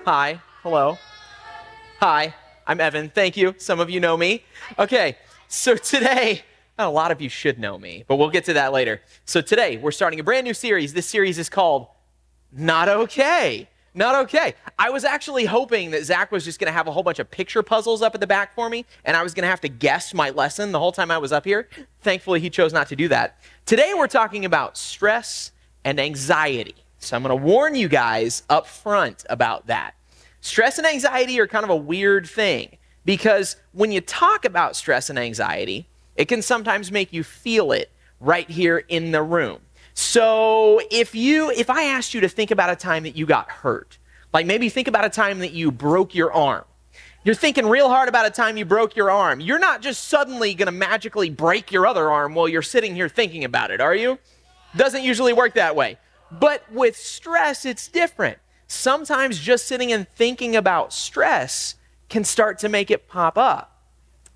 Hi. Hello. Hi. I'm Evan. Thank you. Some of you know me. Okay. So today, a lot of you should know me, but we'll get to that later. So today, we're starting a brand new series. This series is called Not Okay. Not Okay. I was actually hoping that Zach was just going to have a whole bunch of picture puzzles up at the back for me, and I was going to have to guess my lesson the whole time I was up here. Thankfully, he chose not to do that. Today, we're talking about stress and anxiety. So I'm going to warn you guys up front about that. Stress and anxiety are kind of a weird thing because when you talk about stress and anxiety, it can sometimes make you feel it right here in the room. So if I asked you to think about a time that you got hurt, like maybe think about a time that you broke your arm. You're thinking real hard about a time you broke your arm. You're not just suddenly going to magically break your other arm while you're sitting here thinking about it, are you? Doesn't usually work that way. But with stress, it's different. Sometimes just sitting and thinking about stress can start to make it pop up.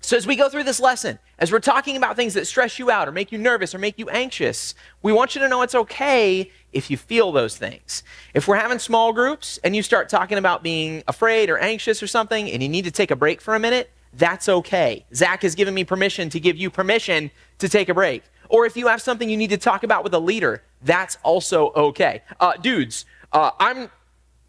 So as we go through this lesson, as we're talking about things that stress you out or make you nervous or make you anxious, we want you to know it's okay if you feel those things. If we're having small groups and you start talking about being afraid or anxious or something and you need to take a break for a minute, that's okay. Zach has given me permission to give you permission to take a break. Or if you have something you need to talk about with a leader, that's also okay. Dudes, I'm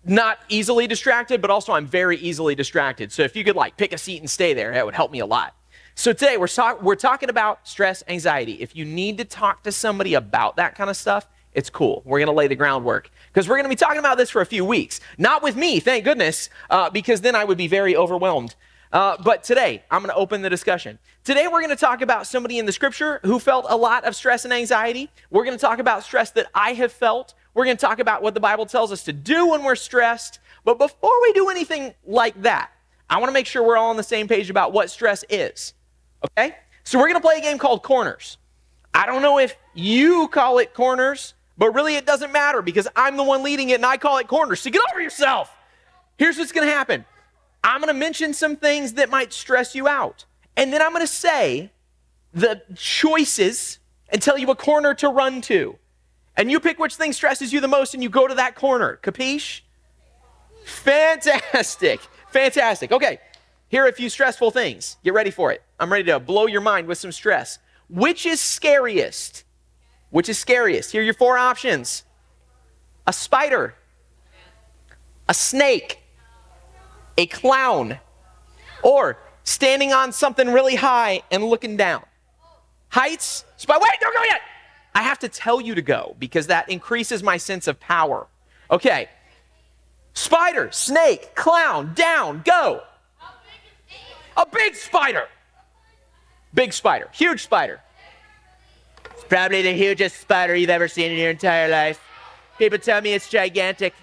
not easily distracted, but also I'm very easily distracted. So if you could like pick a seat and stay there, that would help me a lot. So today we're talking about stress, anxiety. If you need to talk to somebody about that kind of stuff, it's cool. We're going to lay the groundwork because we're going to be talking about this for a few weeks. Not with me, thank goodness, because then I would be very overwhelmed. But today, I'm going to open the discussion. Today, we're going to talk about somebody in the scripture who felt a lot of stress and anxiety. We're going to talk about stress that I have felt. We're going to talk about what the Bible tells us to do when we're stressed. But before we do anything like that, I want to make sure we're all on the same page about what stress is. Okay? So we're going to play a game called Corners. I don't know if you call it Corners, but really it doesn't matter because I'm the one leading it and I call it Corners. So get over yourself. Here's what's going to happen. I'm going to mention some things that might stress you out. And then I'm going to say the choices and tell you a corner to run to. And you pick which thing stresses you the most and you go to that corner. Capiche? Fantastic. Fantastic. Okay, here are a few stressful things. Get ready for it. I'm ready to blow your mind with some stress. Which is scariest? Which is scariest? Here are your four options. A spider. A snake. A clown, or standing on something really high and looking down. Heights, wait, don't go yet. I have to tell you to go because that increases my sense of power. Okay, spider, snake, clown, down, go. A big spider. Big spider, huge spider. It's probably the hugest spider you've ever seen in your entire life. People tell me it's gigantic.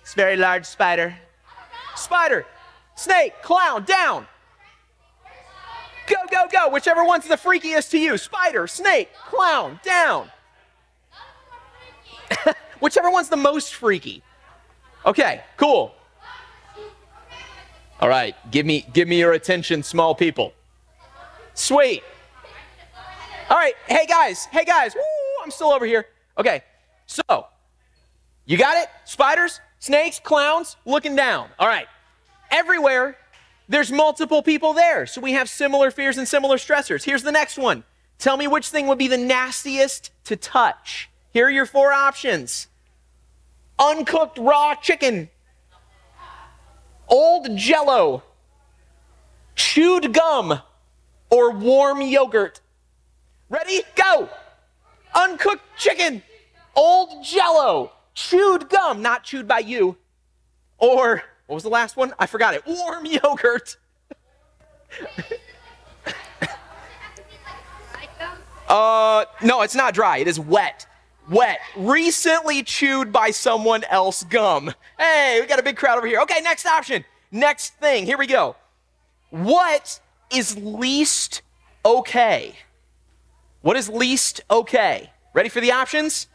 It's a very large spider. Spider, snake, clown, down. Go, go, go. Whichever one's the freakiest to you. Spider, snake, clown, down. Whichever one's the most freaky. Okay, cool. All right, give me your attention, small people. Sweet. All right, hey guys. Woo, I'm still over here. Okay, so you got it? Spiders, snakes, clowns, looking down. All right. Everywhere, there's multiple people there. So we have similar fears and similar stressors. Here's the next one. Tell me which thing would be the nastiest to touch. Here are your four options. Uncooked raw chicken. Old Jell-O. Chewed gum. Or warm yogurt. Ready? Go. Uncooked chicken. Old Jell-O. Chewed gum, not chewed by you. Or, what was the last one? I forgot it. Warm yogurt. No, it's not dry. It is wet. Wet. Recently chewed by someone else gum. Hey, we got a big crowd over here. Okay, next option. Next thing. Here we go. What is least okay? What is least okay? Ready for the options?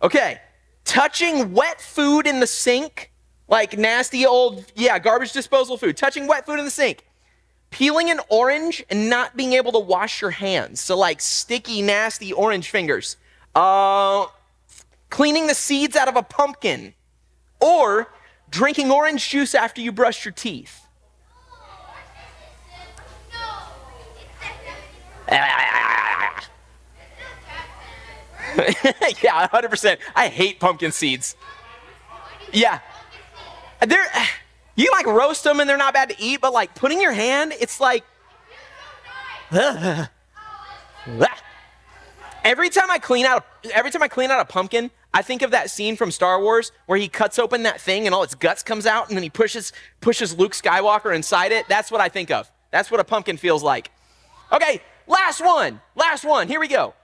Okay. Touching wet food in the sink, like nasty old, garbage disposal food. Touching wet food in the sink. Peeling an orange and not being able to wash your hands. So like sticky, nasty orange fingers. Cleaning the seeds out of a pumpkin. Or drinking orange juice after you brush your teeth? Yeah, 100%. I hate pumpkin seeds. Yeah. You like roast them and they're not bad to eat, but like putting your hand, it's like, every time I clean out a pumpkin, I think of that scene from Star Wars where he cuts open that thing and all its guts comes out and then he pushes Luke Skywalker inside it. That's what I think of. That's what a pumpkin feels like. Okay, last one. Here we go.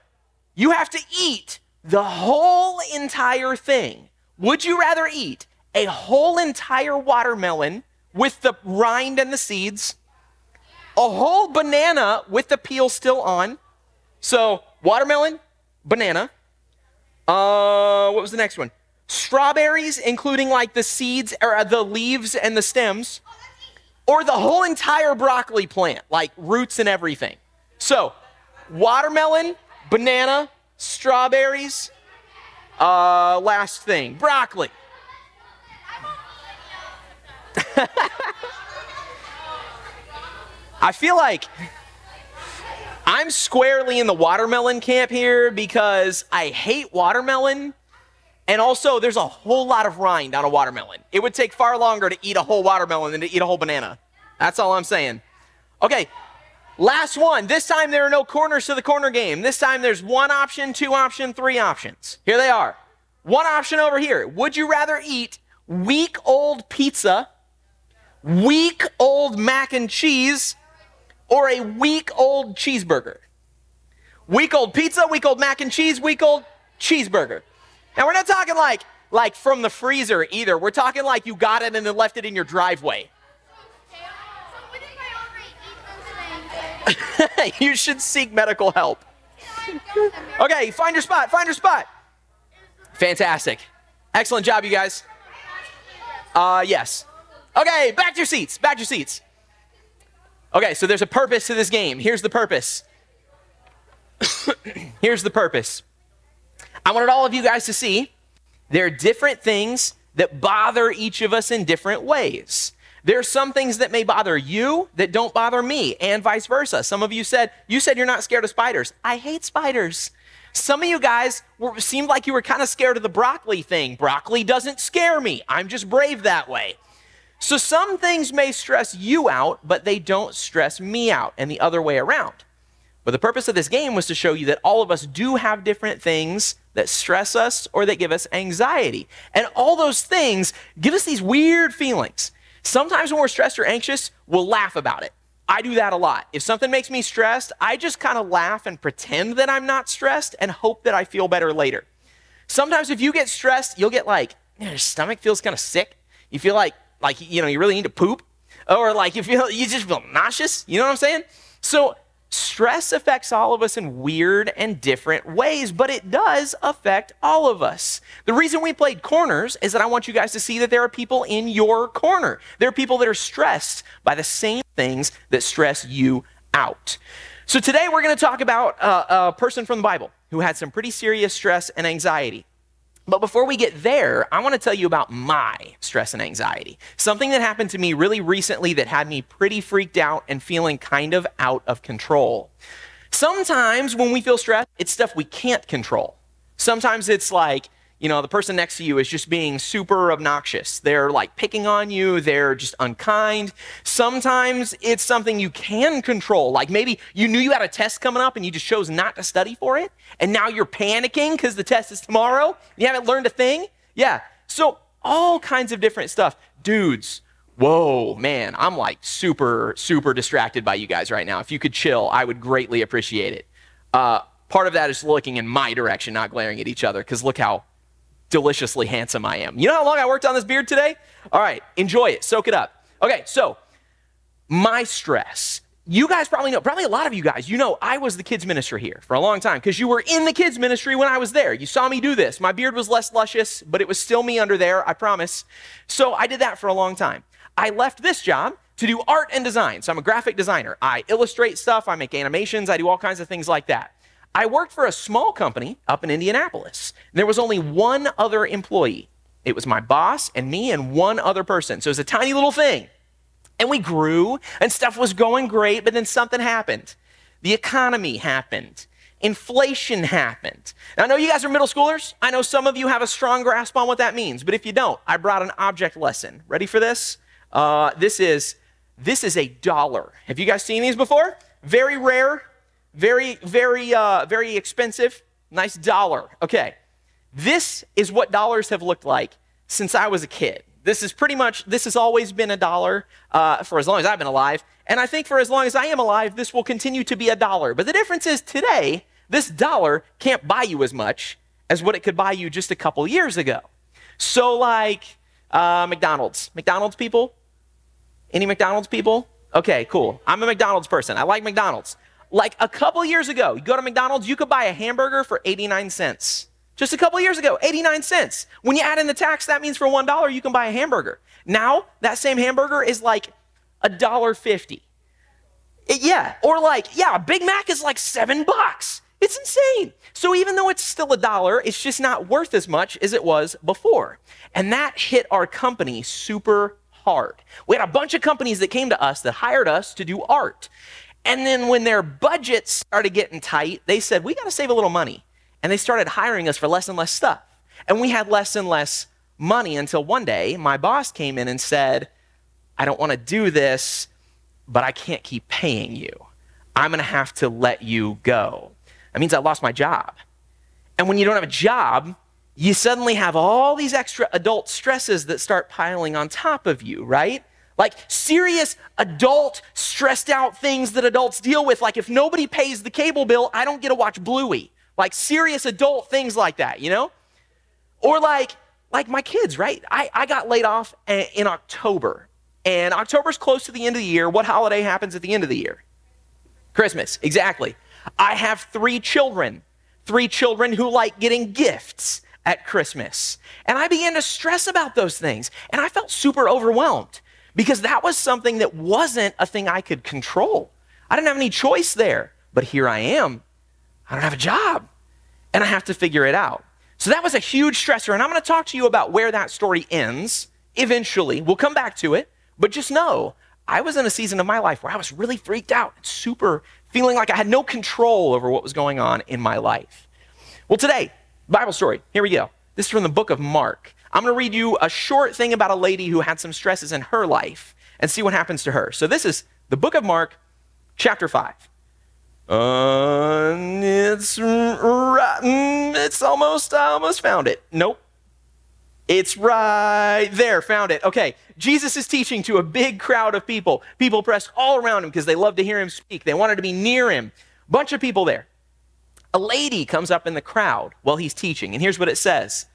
You have to eat the whole entire thing. Would you rather eat a whole entire watermelon with the rind and the seeds, a whole banana with the peel still on? So watermelon, banana. What was the next one? Strawberries, including like the seeds or the leaves and the stems, or the whole entire broccoli plant, like roots and everything. So watermelon, banana, strawberries, last thing, broccoli. I feel like I'm squarely in the watermelon camp here because I hate watermelon, and also there's a whole lot of rind on a watermelon. It would take far longer to eat a whole watermelon than to eat a whole banana. That's all I'm saying. Okay, last one. This time there are no corners to the corner game. This time there's one option, two option, three options. Here they are. One option over here. Would you rather eat week-old pizza, week-old mac and cheese, or a week-old cheeseburger? Week-old pizza, week-old mac and cheese, week-old cheeseburger. Now, we're not talking like from the freezer either. We're talking like you got it and then left it in your driveway. You should seek medical help. Okay, find your spot. Fantastic. Excellent job, you guys. Yes. Okay, back to your seats. Okay, so there's a purpose to this game. Here's the purpose. I wanted all of you guys to see there are different things that bother each of us in different ways. There are some things that may bother you that don't bother me, and vice versa. Some of you said you're not scared of spiders. I hate spiders. Some of you guys seemed like you were kind of scared of the broccoli thing. Broccoli doesn't scare me. I'm just brave that way. So some things may stress you out, but they don't stress me out, and the other way around. But the purpose of this game was to show you that all of us do have different things that stress us or that give us anxiety. And all those things give us these weird feelings. Sometimes when we're stressed or anxious, we'll laugh about it. I do that a lot. If something makes me stressed, I just kind of laugh and pretend that I'm not stressed and hope that I feel better later. Sometimes if you get stressed, you'll get like, your stomach feels kind of sick. You feel like you really need to poop, or like you just feel nauseous. You know what I'm saying? So stress affects all of us in weird and different ways, but it does affect all of us. The reason we played corners is that I want you guys to see that there are people in your corner. There are people that are stressed by the same things that stress you out. So today we're going to talk about a person from the Bible who had some pretty serious stress and anxiety. But before we get there, I want to tell you about my stress and anxiety. Something that happened to me really recently that had me pretty freaked out and feeling kind of out of control. Sometimes when we feel stressed, it's stuff we can't control. Sometimes it's like, the person next to you is just being super obnoxious. They're like picking on you. They're just unkind. Sometimes it's something you can control. Like maybe you knew you had a test coming up and you just chose not to study for it. And now you're panicking because the test is tomorrow. And you haven't learned a thing. Yeah. So all kinds of different stuff. Dudes, whoa, man, I'm like super, super distracted by you guys right now. If you could chill, I would greatly appreciate it. Part of that is looking in my direction, not glaring at each other, because look how deliciously handsome I am. You know how long I worked on this beard today? All right, enjoy it, soak it up. Okay, so my stress. You guys probably know, probably a lot of you guys, I was the kids minister here for a long time because you were in the kids ministry when I was there. You saw me do this. My beard was less luscious, but it was still me under there, I promise. So I did that for a long time. I left this job to do art and design. So I'm a graphic designer. I illustrate stuff, I make animations, I do all kinds of things like that. I worked for a small company up in Indianapolis. There was only one other employee. It was my boss and me and one other person. So it was a tiny little thing. And we grew and stuff was going great, but then something happened. The economy happened. Inflation happened. Now, I know you guys are middle schoolers. I know some of you have a strong grasp on what that means, but if you don't, I brought an object lesson. Ready for this? This is a dollar. Have you guys seen these before? Very rare, very expensive. Nice dollar. Okay. This is what dollars have looked like since I was a kid. This has always been a dollar for as long as I've been alive. And I think for as long as I am alive, this will continue to be a dollar. But the difference is today, this dollar can't buy you as much as what it could buy you just a couple years ago. So like McDonald's. McDonald's people? Any McDonald's people? Okay, cool. I'm a McDonald's person. I like McDonald's. Like a couple years ago, you go to McDonald's, you could buy a hamburger for 89 cents. Just a couple years ago, 89 cents. When you add in the tax, that means for $1, you can buy a hamburger. Now, that same hamburger is like $1.50. A Big Mac is like $7. It's insane. So even though it's still a dollar, it's just not worth as much as it was before. And that hit our company super hard. We had a bunch of companies that came to us that hired us to do art. And then when their budgets started getting tight, they said, we got to save a little money. And they started hiring us for less and less stuff. And we had less and less money until one day my boss came in and said, I don't want to do this, but I can't keep paying you. I'm going to have to let you go. That means I lost my job. And when you don't have a job, you suddenly have all these extra adult stresses that start piling on top of you, right? Like serious adult stressed out things that adults deal with. Like if nobody pays the cable bill, I don't get to watch Bluey. Like serious adult things like that, you know? Or like my kids, right? I got laid off in October. And October's close to the end of the year. What holiday happens at the end of the year? Christmas, exactly. I have 3 children. 3 children who like getting gifts at Christmas. And I began to stress about those things. And I felt super overwhelmed because that was something that wasn't a thing I could control. I didn't have any choice there. But here I am. I don't have a job, and I have to figure it out. So that was a huge stressor, and I'm going to talk to you about where that story ends eventually. We'll come back to it, but just know I was in a season of my life where I was really freaked out, super feeling like I had no control over what was going on in my life. Well, today, Bible story, here we go. This is from the book of Mark. I'm going to read you a short thing about a lady who had some stresses in her life and see what happens to her. So this is the book of Mark, chapter 5. It's rotten. I almost found it. Nope. It's right there. Found it. Okay. Jesus is teaching to a big crowd of people. People pressed all around him because they loved to hear him speak. They wanted to be near him. Bunch of people there. A lady comes up in the crowd while he's teaching. And here's what it says.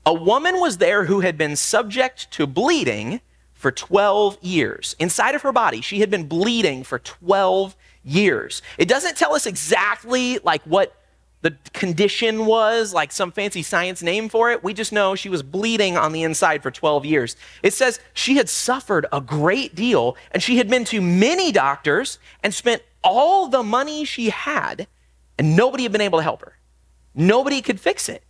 A woman was there who had been subject to bleeding for 12 years. Inside of her body, she had been bleeding for 12 years. It doesn't tell us exactly like what the condition was, like some fancy science name for it. We just know she was bleeding on the inside for 12 years. It says she had suffered a great deal and she had been to many doctors and spent all the money she had and nobody had been able to help her. Nobody could fix it.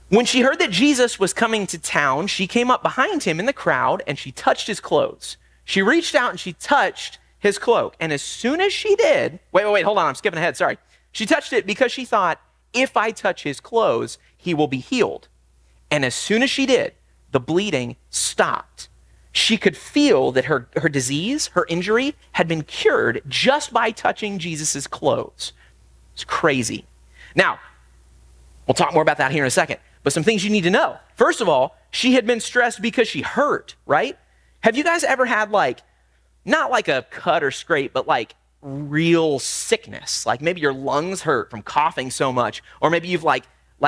When she heard that Jesus was coming to town, she came up behind him in the crowd and she touched his clothes. She reached out and she touched his cloak. And as soon as she did, wait, hold on, I'm skipping ahead, sorry. She touched it because she thought, if I touch his clothes, he will be healed. And as soon as she did, the bleeding stopped. She could feel that her disease, her injury, had been cured just by touching Jesus's clothes. It's crazy. Now, we'll talk more about that here in a second, but some things you need to know. First of all, she had been stressed because she hurt, right? Have you guys ever had not like a cut or scrape, but like real sickness? Like maybe your lungs hurt from coughing so much, or maybe you've like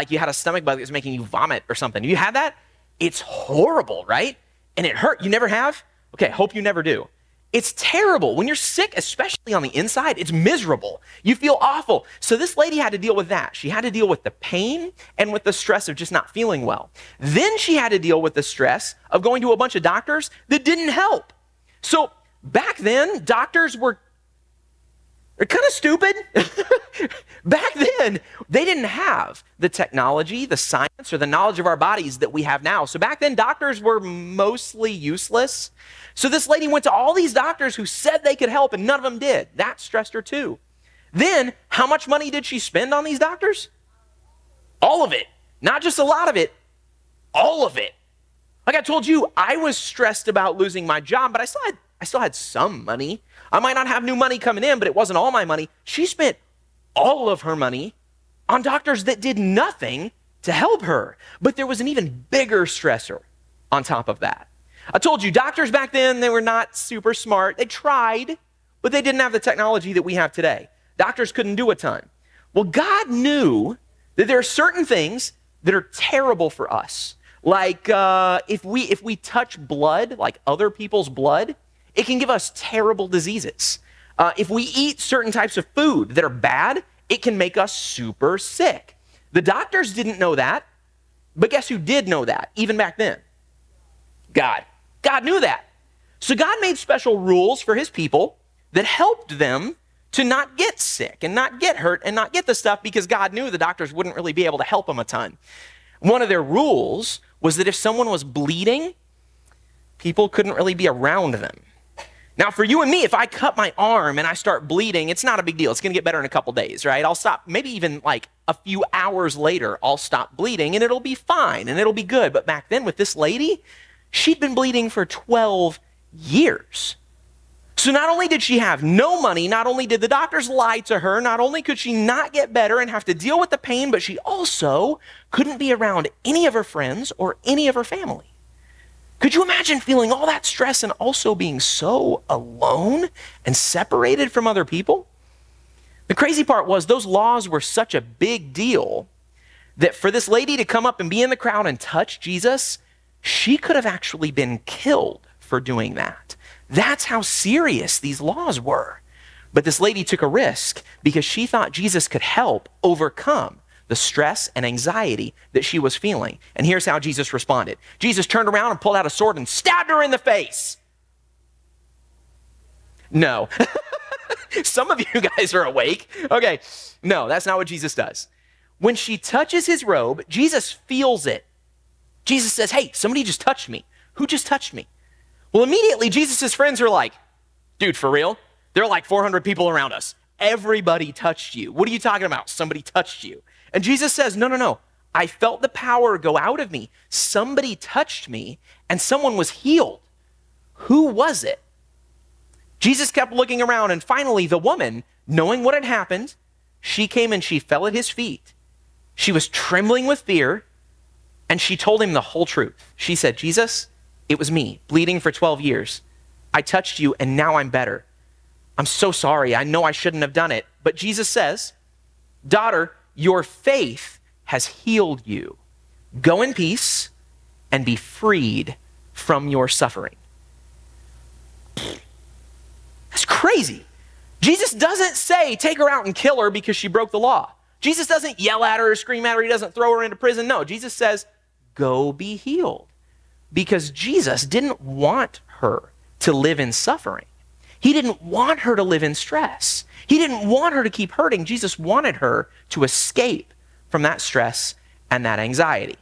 you had a stomach bug that's making you vomit or something. Have you had that? It's horrible, right? And it hurt. You never have? Okay, hope you never do. It's terrible. When you're sick, especially on the inside, it's miserable. You feel awful. So this lady had to deal with that. She had to deal with the pain and with the stress of just not feeling well. Then she had to deal with the stress of going to a bunch of doctors that didn't help. So back then, doctors were They're kind of stupid. Back then, they didn't have the technology, the science, or the knowledge of our bodies that we have now. So back then, doctors were mostly useless. So this lady went to all these doctors who said they could help, and none of them did. That stressed her too. Then, how much money did she spend on these doctors? All of it. Not just a lot of it, all of it. Like I told you, I was stressed about losing my job, but I still had some money. I might not have new money coming in, but it wasn't all my money. She spent all of her money on doctors that did nothing to help her. But there was an even bigger stressor on top of that. I told you, doctors back then, they were not super smart. They tried, but they didn't have the technology that we have today. Doctors couldn't do a ton. Well, God knew that there are certain things that are terrible for us. Like if we touch blood, like other people's blood, it can give us terrible diseases. If we eat certain types of food that are bad, it can make us super sick. The doctors didn't know that, but guess who did know that, even back then? God. God knew that. So God made special rules for his people that helped them to not get sick and not get hurt and not get the stuff, because God knew the doctors wouldn't really be able to help them a ton. One of their rules was that if someone was bleeding, people couldn't really be around them. Now, for you and me, if I cut my arm and I start bleeding, it's not a big deal. It's going to get better in a couple days, right? I'll stop, maybe even like a few hours later, I'll stop bleeding and it'll be fine and it'll be good. But back then with this lady, she'd been bleeding for 12 years. So not only did she have no money, not only did the doctors lie to her, not only could she not get better and have to deal with the pain, but she also couldn't be around any of her friends or any of her family. Could you imagine feeling all that stress and also being so alone and separated from other people? The crazy part was those laws were such a big deal that for this lady to come up and be in the crowd and touch Jesus, she could have actually been killed for doing that. That's how serious these laws were. But this lady took a risk because she thought Jesus could help overcome the stress and anxiety that she was feeling. And here's how Jesus responded. Jesus turned around and pulled out a sword and stabbed her in the face. No. Some of you guys are awake. Okay. No, that's not what Jesus does. When she touches his robe, Jesus feels it. Jesus says, hey, somebody just touched me. Who just touched me? Well, immediately, Jesus' friends are like, dude, for real? There are like 400 people around us. Everybody touched you. What are you talking about? Somebody touched you. And Jesus says, no. I felt the power go out of me. Somebody touched me and someone was healed. Who was it? Jesus kept looking around, and finally the woman, knowing what had happened, she came and she fell at his feet. She was trembling with fear, and she told him the whole truth. She said, Jesus, it was me, bleeding for 12 years. I touched you and now I'm better. I'm so sorry. I know I shouldn't have done it. But Jesus says, daughter, your faith has healed you. Go in peace and be freed from your suffering. That's crazy. Jesus doesn't say, take her out and kill her because she broke the law. Jesus doesn't yell at her or scream at her. He doesn't throw her into prison. No, Jesus says, go be healed. Because Jesus didn't want her to live in suffering. He didn't want her to live in stress. He didn't want her to keep hurting. Jesus wanted her to escape from that stress and that anxiety.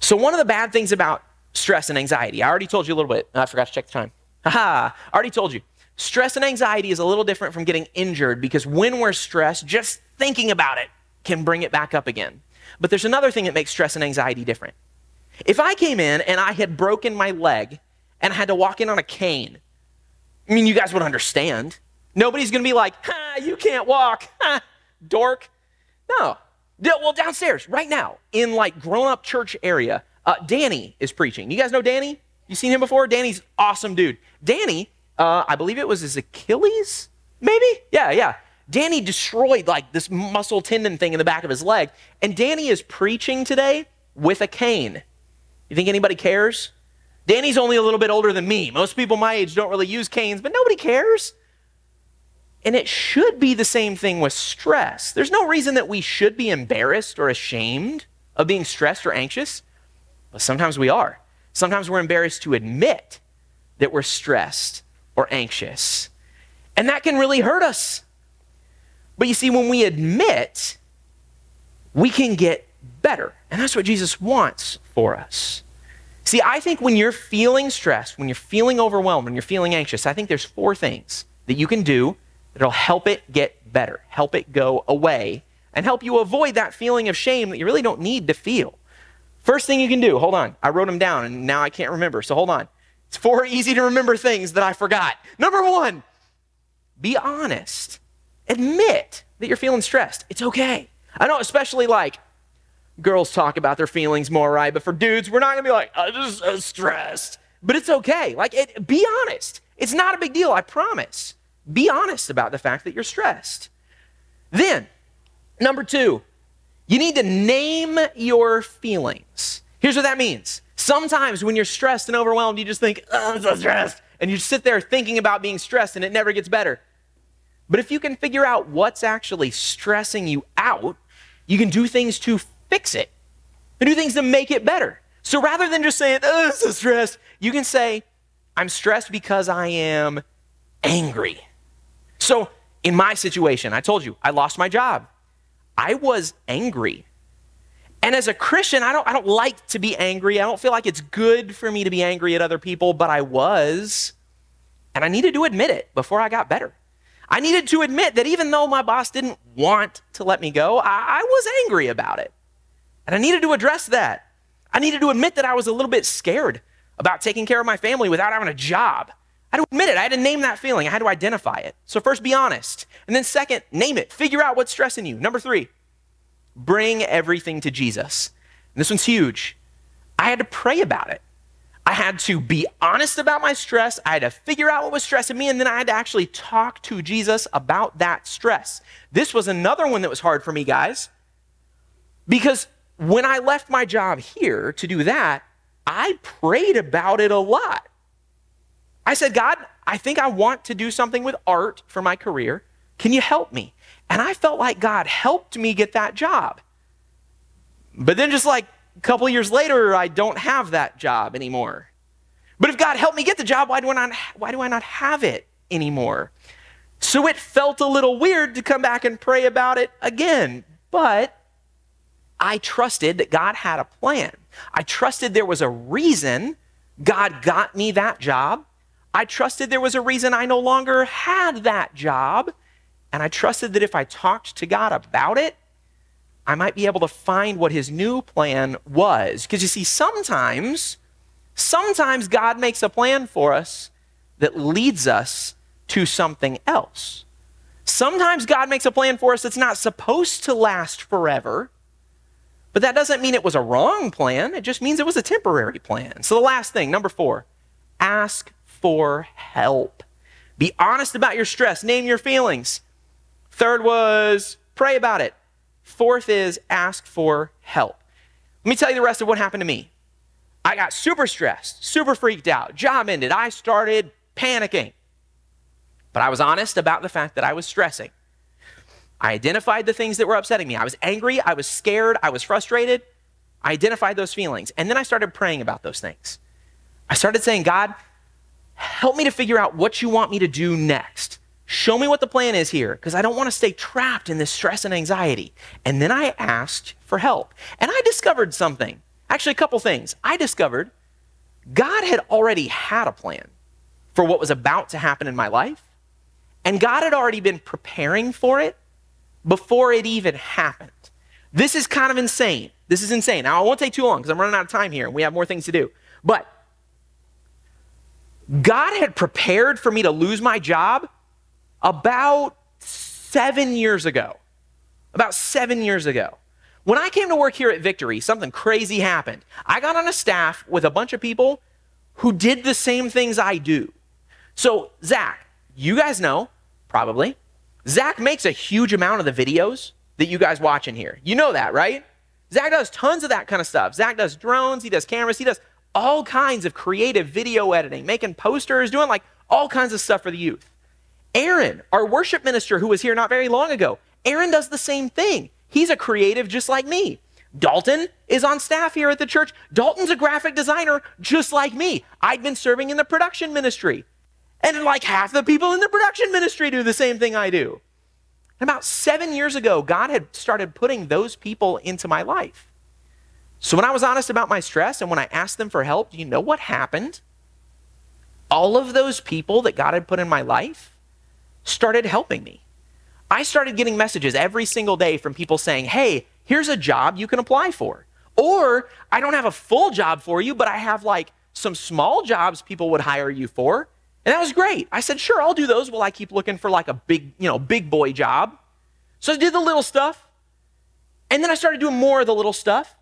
So one of the bad things about stress and anxiety, I already told you a little bit. I forgot to check the time. I already told you. Stress and anxiety is a little different from getting injured, because when we're stressed, just thinking about it can bring it back up again. But there's another thing that makes stress and anxiety different. If I came in and I had broken my leg and I had to walk in on a cane, I mean, you guys would understand. Nobody's going to be like, you can't walk, dork. No. Well, downstairs right now in like grown-up church area, Danny is preaching. You guys know Danny? You seen him before? Danny's awesome dude. Danny, I believe it was his Achilles, maybe? Yeah. Danny destroyed like this muscle tendon thing in the back of his leg. And Danny is preaching today with a cane. You think anybody cares? Danny's only a little bit older than me. Most people my age don't really use canes, but nobody cares. And it should be the same thing with stress. There's no reason that we should be embarrassed or ashamed of being stressed or anxious, but sometimes we are. Sometimes we're embarrassed to admit that we're stressed or anxious. And that can really hurt us. But you see, when we admit, we can get better. And that's what Jesus wants for us. See, I think when you're feeling stressed, when you're feeling overwhelmed, when you're feeling anxious, I think there's 4 things that you can do that'll help it get better, help it go away, and help you avoid that feeling of shame that you really don't need to feel. First thing you can do, hold on, I wrote them down and now I can't remember, so hold on. It's 4 easy to remember things that I forgot. Number 1, be honest. Admit that you're feeling stressed. It's okay. I know, especially like girls talk about their feelings more, right? But for dudes, we're not gonna be like, I'm just so stressed. But it's okay. Be honest. It's not a big deal, I promise. Be honest about the fact that you're stressed. Then, number 2, you need to name your feelings. Here's what that means. Sometimes when you're stressed and overwhelmed, you just think, oh, I'm so stressed. And you sit there thinking about being stressed and it never gets better. But if you can figure out what's actually stressing you out, you can do things to fix it. And do things to make it better. So rather than just saying, oh, I'm so stressed, you can say, I'm stressed because I am angry. So in my situation, I told you, I lost my job. I was angry. And as a Christian, I don't like to be angry. I don't feel like it's good for me to be angry at other people, but I was. And I needed to admit it before I got better. I needed to admit that even though my boss didn't want to let me go, I was angry about it. And I needed to address that. I needed to admit that I was a little bit scared about taking care of my family without having a job. I had to admit it. I had to name that feeling. I had to identify it. So first, be honest. And then second, name it. Figure out what's stressing you. Number 3, bring everything to Jesus. And this one's huge. I had to pray about it. I had to be honest about my stress. I had to figure out what was stressing me, and then I had to actually talk to Jesus about that stress. This was another one that was hard for me, guys, because when I left my job here to do that, I prayed about it a lot. I said, God, I think I want to do something with art for my career. Can you help me? And I felt like God helped me get that job. But then just like a couple years later, I don't have that job anymore. But if God helped me get the job, why do I not have it anymore? So it felt a little weird to come back and pray about it again. But I trusted that God had a plan. I trusted there was a reason God got me that job. I trusted there was a reason I no longer had that job. And I trusted that if I talked to God about it, I might be able to find what his new plan was. Because you see, sometimes God makes a plan for us that leads us to something else. Sometimes God makes a plan for us that's not supposed to last forever. But that doesn't mean it was a wrong plan. It just means it was a temporary plan. So the last thing, number 4, ask for help. Be honest about your stress. Name your feelings. 3rd was pray about it. 4th is ask for help. Let me tell you the rest of what happened to me. I got super stressed, super freaked out. Job ended. I started panicking. But I was honest about the fact that I was stressing. I identified the things that were upsetting me. I was angry. I was scared. I was frustrated. I identified those feelings. And then I started praying about those things. I started saying, God, help me to figure out what you want me to do next. Show me what the plan is here, because I don't want to stay trapped in this stress and anxiety. And then I asked for help. And I discovered something. Actually, a couple things. I discovered God had already had a plan for what was about to happen in my life. And God had already been preparing for it before it even happened. This is kind of insane. This is insane. Now, I won't take too long because I'm running out of time here and we have more things to do. But God had prepared for me to lose my job about 7 years ago. About 7 years ago. When I came to work here at Victory, something crazy happened. I got on a staff with a bunch of people who did the same things I do. So, Zach, you guys know, probably, Zach makes a huge amount of the videos that you guys watch in here. You know that, right? Zach does tons of that kind of stuff. Zach does drones, he does cameras, he does all kinds of creative video editing, making posters, doing like all kinds of stuff for the youth. Aaron, our worship minister who was here not very long ago, Aaron does the same thing. He's a creative just like me. Dalton is on staff here at the church. Dalton's a graphic designer just like me. I'd been serving in the production ministry. And like half the people in the production ministry do the same thing I do. And about 7 years ago, God had started putting those people into my life. So when I was honest about my stress and when I asked them for help, do you know what happened? All of those people that God had put in my life started helping me. I started getting messages every single day from people saying, hey, here's a job you can apply for. Or I don't have a full job for you, but I have like some small jobs people would hire you for. And that was great. I said, sure, I'll do those while I keep looking for like a big boy job. So I did the little stuff. And then I started doing more of the little stuff.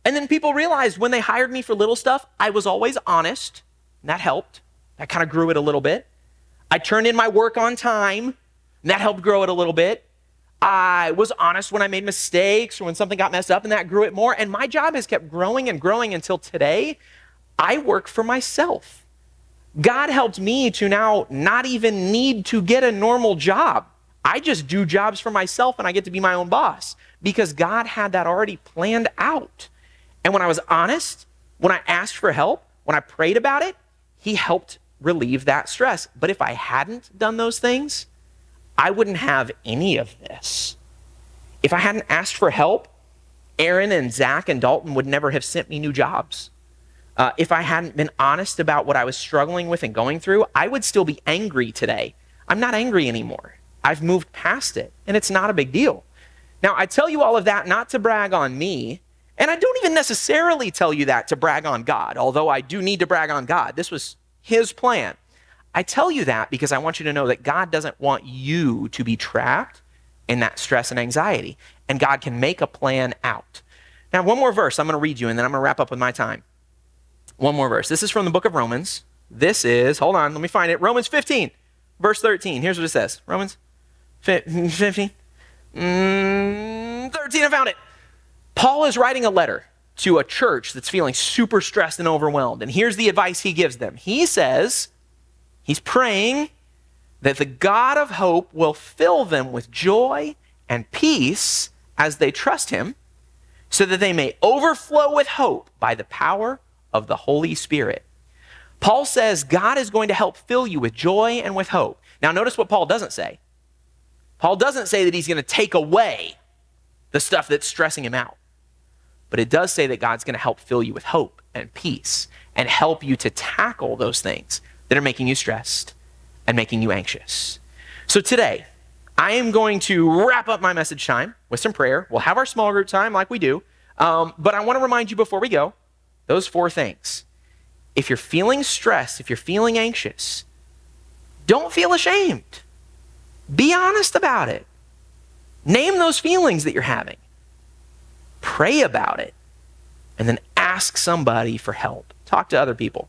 And then people realized when they hired me for little stuff, I was always honest. And that helped. That kind of grew it a little bit. I turned in my work on time. And that helped grow it a little bit. I was honest when I made mistakes or when something got messed up, and that grew it more. And my job has kept growing and growing until today. I work for myself. God helped me to now not even need to get a normal job. I just do jobs for myself and I get to be my own boss because God had that already planned out. And when I was honest, when I asked for help, when I prayed about it, he helped relieve that stress. But if I hadn't done those things, I wouldn't have any of this. If I hadn't asked for help, Aaron and Zach and Dalton would never have sent me new jobs. If I hadn't been honest about what I was struggling with and going through, I would still be angry today. I'm not angry anymore. I've moved past it, and it's not a big deal. Now, I tell you all of that not to brag on me, and I don't even necessarily tell you that to brag on God, although I do need to brag on God. This was his plan. I tell you that because I want you to know that God doesn't want you to be trapped in that stress and anxiety, and God can make a plan out. Now, one more verse I'm going to read you, and then I'm going to wrap up with my time. One more verse. This is from the book of Romans. This is, hold on, let me find it. Romans 15, verse 13. Here's what it says. Romans 15, 13, I found it. Paul is writing a letter to a church that's feeling super stressed and overwhelmed. And here's the advice he gives them. He says, he's praying that the God of hope will fill them with joy and peace as they trust him, so that they may overflow with hope by the power of the Holy Spirit. Paul says God is going to help fill you with joy and with hope. Now notice what Paul doesn't say. Paul doesn't say that he's going to take away the stuff that's stressing him out. But it does say that God's going to help fill you with hope and peace and help you to tackle those things that are making you stressed and making you anxious. So today, I am going to wrap up my message time with some prayer. We'll have our small group time like we do. But I want to remind you before we go, those 4 things. If you're feeling stressed, if you're feeling anxious, don't feel ashamed. Be honest about it. Name those feelings that you're having. Pray about it. And then ask somebody for help. Talk to other people.